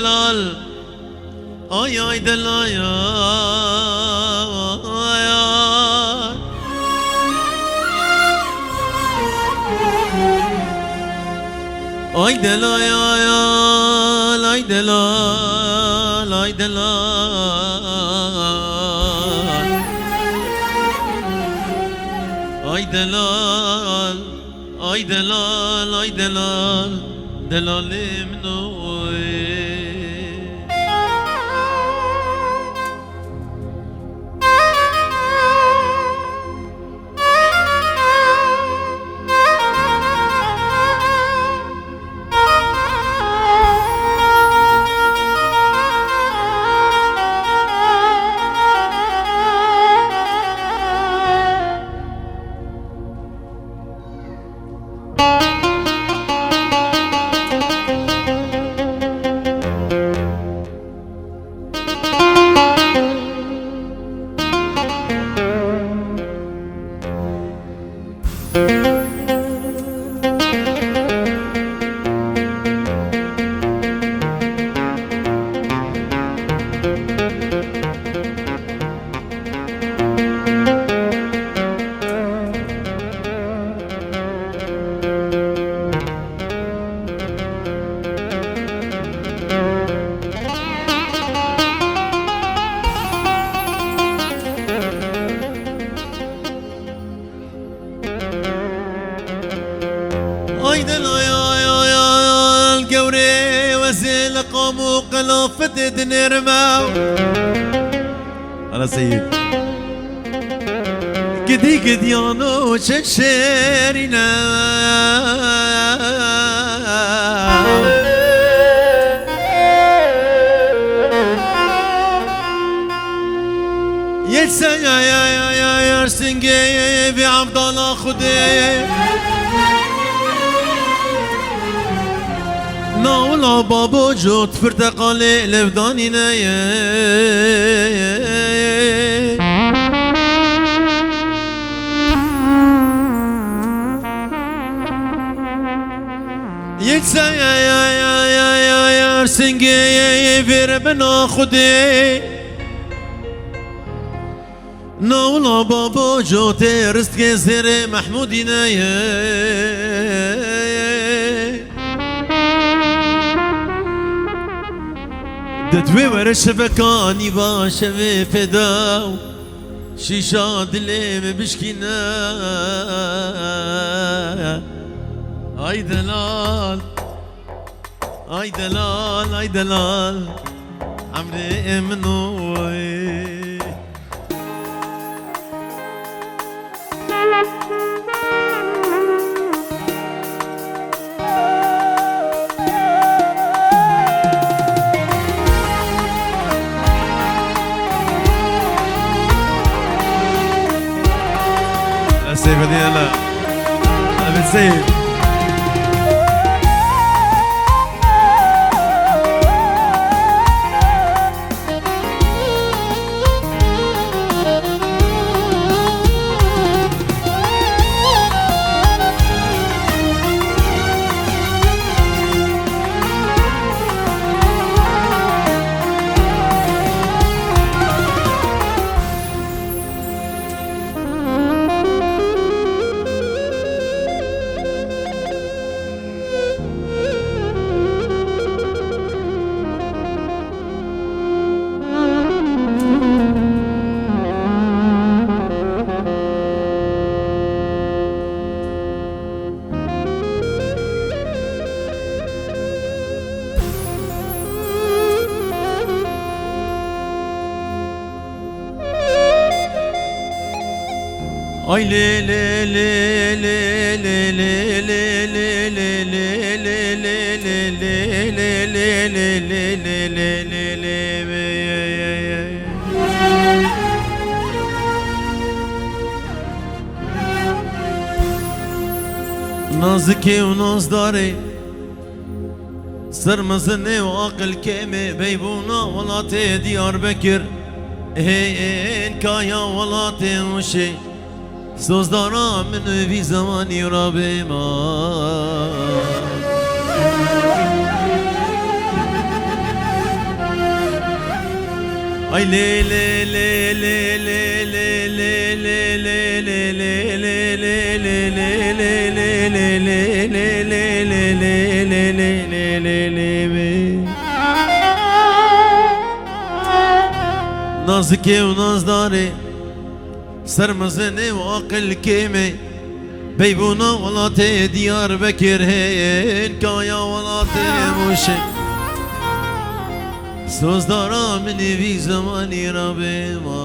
دلال آی آی دلال آی دلال آی دلال آی دلال آی دلال آی دلال آی دلال دلال منوی آی دلال قوري وزيل قامو قلافت دنرماو أنا سيد قدي قديانو شكشيرنا يلسا يا سنجي في عبد الله خدي ناولا بابا جوت فرتقالي لفداني نايه يكسا يا سنجي في ربنا خدي ناولا بابا جوت رست زير محمودي نايه دتوي ورش بكاني باشوي فداو شيشا دلي بشكينا اي دلال اي دلال اي دلال عمري منوي سيف دي انا بنسيف Ay le le le le le le le le le le le le le le le le le le نازكي ونازداري سرمزني وعقل كيمي بيبونا ولاتي ديار بكر هي كايا ولاتي وشي سوزدارا من في زماني ربي ما Hay le le le le le le le le le le le le le le نازك ونازداري سرمزني وعقل كيمي بيبونا ولاتي ديار بكر هين كايا ولاتي موشي سوزدارا مني في زماني ربي ما